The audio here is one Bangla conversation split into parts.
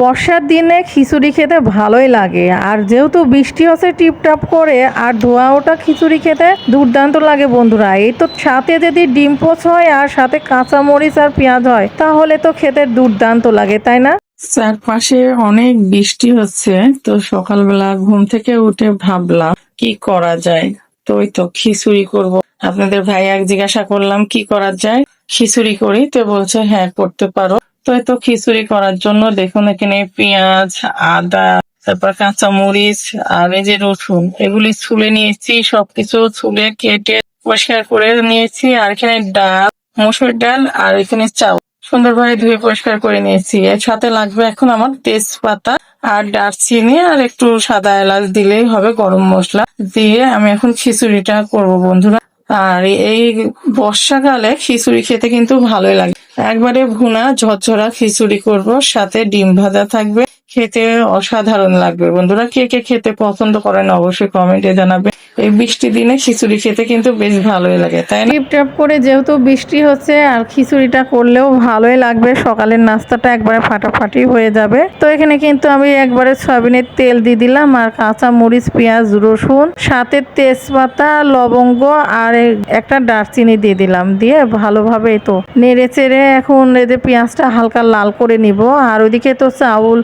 বর্ষার দিনে খিচুড়ি খেতে ভালোই লাগে, আর যেহেতু বৃষ্টি হচ্ছে টিপটাপ করে, আর ধোয়া ওটা খিচুড়ি খেতে দুর্দান্ত লাগে বন্ধুরা। এই তো সাথে যদি ডিম পোচ হয় আর সাথে কাঁচা মরিচ আর পেঁয়াজ হয়, তাহলে তো খেতে দুর্দান্ত লাগে, তাই না? চারপাশে অনেক বৃষ্টি হচ্ছে, তো সকালবেলা ঘুম থেকে উঠে ভাবলাম কি করা যায়। তো ওই তো খিচুড়ি করব। আপনাদের ভাইয়া জিজ্ঞাসা করলাম কি করা যায়, খিচুড়ি করি, তো বলছে হ্যাঁ করতে পারো। তো এই তো খিচুড়ি করার জন্য দেখুন এখানে পেঁয়াজ, আদা, তারপর কাঁচা মরিচ আর এই যে রসুন, এগুলি ছুলে নিয়েছি। সবকিছু ছুলে কেটে পরিষ্কার করে নিয়েছি। আর এখানে ডাল, মসুর ডাল, আর এখানে চাউল সুন্দরভাবে ধুয়ে পরিষ্কার করে নিয়েছি। এর সাথে লাগবে এখন আমার তেজপাতা আর দারচিনি আর একটু সাদা এলাচ দিলেই হবে, গরম মশলা দিয়ে আমি এখন খিচুড়িটা করব বন্ধুরা। আর এই বর্ষাকালে খিচুড়ি খেতে কিন্তু ভালোই লাগে। একবারে ভুনা ঝরঝরা খিচুড়ি করব, সাথে ডিম ভাজা থাকবে, খেতে অসাধারণ লাগবে বন্ধুরা। কে কে খেতে পছন্দ করেন অবশ্যই কমেন্টে জানাবে। এই বৃষ্টির দিনে খিচুড়ি খেতে কিন্তু বেশ ভালোই লাগে, তাই না? টিপটাপ করে যেহেতু বৃষ্টি হচ্ছে, আর খিচুড়িটা করলেও ভালোই লাগবে, সকালের নাস্তাটা একবারে ফাটাফাটি হয়ে যাবে। তো এখানে কিন্তু আমি একবারে সয়াবিনের তেল দিয়ে দিলাম, আর কাঁচা মরিচ, পেঁয়াজ, রসুন, সাথে তেজপাতা, লবঙ্গ আর একটা দারচিনি দিয়ে দিলাম। দিয়ে ভালোভাবে তো নেড়ে চেড়ে এখন এই যে পেঁয়াজটা হালকা লাল করে নিব। আর ওইদিকে তো চাউল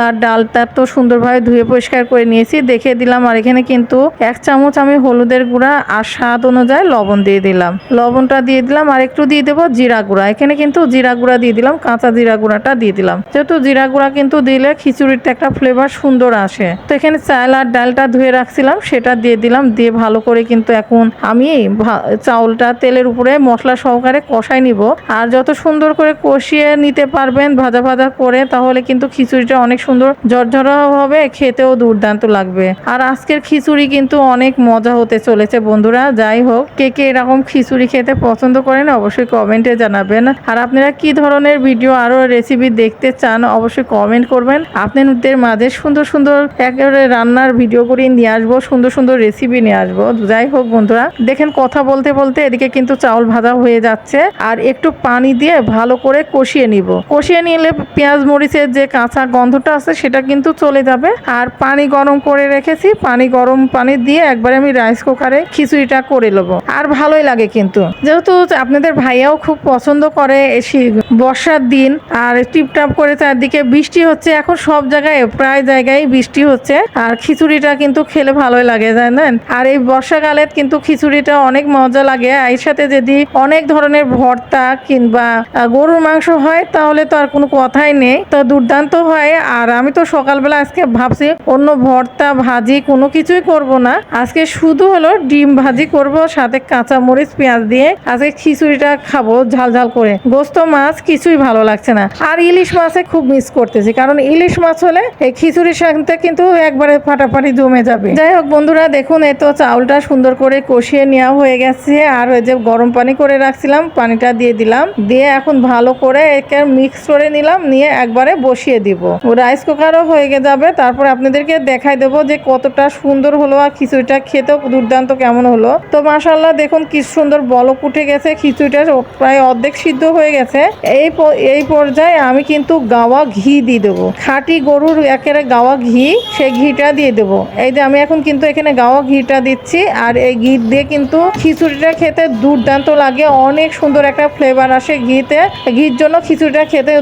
আর ডালটা তো সুন্দরভাবে ধুয়ে পরিষ্কার করে নিয়েছি, দেখে দিলাম। আর এখানে কিন্তু 1 চামচ আমি হলুদের গুঁড়া আর স্বাদ অনুযায়ী লবণ দিয়ে দিলাম। লবণটা দিয়ে দিলাম, আর একটু দিয়ে দেবো জিরা গুঁড়া। এখানে কিন্তু জিরা গুঁড়া দিয়ে দিলাম, কাঁচা জিরা গুঁড়াটা দিয়ে দিলাম, যেহেতু জিরা গুঁড়া কিন্তু দিলে খিচুড়িতে একটা ফ্লেভার সুন্দর আসে। তো এখানে চাল আর ডালটা ধুয়ে রাখছিলাম, সেটা দিয়ে দিলাম। দিয়ে ভালো করে কিন্তু এখন আমি চাউলটা তেলের উপরে মশলা সহকারে কষাই নিব। আর যত সুন্দর করে কষিয়ে নিতে পারবেন ভাজা ভাজা করে, তাহলে কিন্তু খিচুড়িটা অনেক সুন্দর ঝরঝরা হবে, খেতেও দুর্দান্ত লাগবে। আর আজকের খিচুড়ি কিন্তু অনেক মজা হতে চলেছে বন্ধুরা। যাই হোক, কে কে এরকম খিচুড়ি খেতে পছন্দ করেন অবশ্যই কমেন্টে জানাবেন। আর আপনারা কি ধরনের ভিডিও আরো রেসিপি দেখতে চান অবশ্যই কমেন্ট করবেন। আপনাদের মাঝে সুন্দর সুন্দর একেবারে রান্নার ভিডিও করে নিয়ে আসবো, সুন্দর সুন্দর রেসিপি নিয়ে আসবো। যাই হোক বন্ধুরা, দেখেন কথা বলতে বলতে এদিকে কিন্তু চাউল ভাজা হয়ে যাচ্ছে। আর একটু পানি দিয়ে ভালো করে কষিয়ে নিব। কষিয়ে নিলে পেঁয়াজ মরিচের যে কাঁচা গন্ধটা আছে সেটা কিন্তু চলে যাবে। আর পানি গরম করে রেখেছি, গরম পানি দিয়ে একবারে আমি রাইস কুকারে খিচুড়িটা করে নেবো। আর ভালোই লাগে কিন্তু, যেহেতু আপনাদের ভাইয়াও খুব পছন্দ করে বর্ষার দিন, আর টিপটাপ করে চারদিকে বৃষ্টি হচ্ছে, এখন সব জায়গায় প্রায় জায়গায় বৃষ্টি হচ্ছে। আর খিচুড়িটা কিন্তু খেলে ভালোই লাগে জানেন। আর এই বর্ষাকালে কিন্তু খিচুড়িটা অনেক মজা লাগে। এর সাথে যদি অনেক ধরনের ভর্তা কিংবা গরুর মাংস হয়, তাহলে তো আর কোনো কথাই নেই, তো দুর্দান্ত হয়। আর আমি তো সকালবেলা আজকে ভাবছি অন্য ভর্তা ভাজি কোনো কিছুই করব না, আজকে শুধু হলো ডিম ভাজি করব, সাথে কাঁচা মরিচ পেঁয়াজ দিয়ে আজকে খিচুড়িটা খাবো ঝাল ঝাল করে। গোস্ত মাছ কিছুই ভালো লাগছে না। আর ইলিশ মাছে খুব মিস করতেছি, কারণ ইলিশ মাছ হলে এই খিচুড়ির সাথে কিন্তু একবারে ফাটাফাটি জমে যাবে। যাই হোক বন্ধুরা, দেখুন এই তো চাউলটা সুন্দর করে কষিয়ে নেওয়া হয়ে গেছে। আর ওই যে গরম পানি করে রাখছিলাম, পানিটা দিয়ে দিলাম। দিয়ে এখন ভালো করে একে মিক্স করে নিলাম, নিয়ে একবারে বসিয়ে দিব। রাইস কুকারও হয়ে যাবে। তারপর আপনাদেরকে দেখাই দেবো যে কতটা সুন্দর হলো, আর খিচুড়িটা খেতেও দুর্দান্ত কেমন হলো। তো মাশাআল্লাহ দেখুন কি সুন্দর বলক উঠে গেছে, খিচুড়িটা প্রায় অর্ধেক সিদ্ধ হয়ে গেছে। এই পর্যায়ে আমি কিন্তু গাওয়া ঘি দিয়ে দেবো, খাঁটি গরুর একেবারে গাওয়া ঘি, সেই ঘিটা দিয়ে দেবো। এই যে আমি এখন কিন্তু এখানে গাওয়া ঘিটা দিচ্ছি। আর এই ঘি দিয়ে কিন্তু খিচুড়িটা খেতে দুর্দান্ত লাগে, অনেক সুন্দর একটা ফ্লেভার আসে ঘিতে। ঘির জন্য খিচুড়িটা খেতে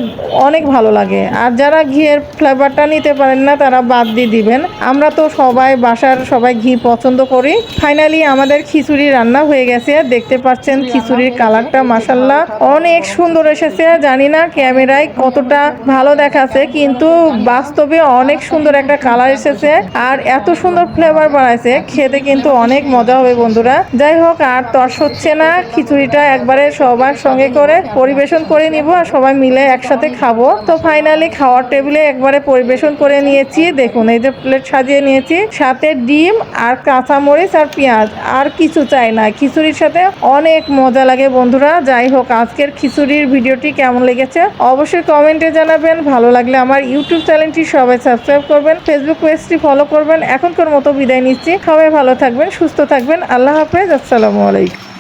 অনেক ভালো লাগে। আর যারা ঘিয়ের ফ্লেভারটা নিতে পারেন না, তারা বাদ দিয়ে দিবেন। আমরা তো সবাই বাসার সবাই ঘি পছন্দ করি। ফাইনালি আমাদের খিচুড়ি রান্না হয়ে গেছে, দেখতে পাচ্ছেন খিচুড়ির কালারটা মাশাআল্লাহ অনেক সুন্দর এসেছে। জানি না ক্যামেরায় কতটা ভালো দেখাচ্ছে, কিন্তু বাস্তবে অনেক সুন্দর একটা কালার এসেছে, আর এত সুন্দর ফ্লেভার বাড়াইছে, খেতে কিন্তু অনেক মজা হবে বন্ধুরা। যাই হোক, আর তর্স হচ্ছে না, খিচুড়িটা একবারে সবার সঙ্গে করে পরিবেশন করে নিব, আর সবাই মিলে একসাথে খাবো। তো ফাইনালি খাওয়ার টেবিলে একবারে পরিবেশন করে নিয়েছি। দেখুন এই যে প্লেট সাজিয়ে নিয়েছি, সাথে ডিম আর কাঁচা মরিচ আর পেঁয়াজ, আর কিছু চাই না। খিচুড়ির সাথে অনেক মজা লাগে বন্ধুরা। যাই হোক, আজকের খিচুড়ির ভিডিওটি কেমন লেগেছে অবশ্যই কমেন্টে জানাবেন। ভালো লাগলে আমার ইউটিউব চ্যানেলটি সবাই সাবস্ক্রাইব করবেন, ফেসবুক পেজটি ফলো করবেন। এখনকার মতো বিদায় নিচ্ছি, সবাই ভালো থাকবেন, সুস্থ থাকবেন। আল্লাহ হাফেজ, আসসালামু আলাইকুম।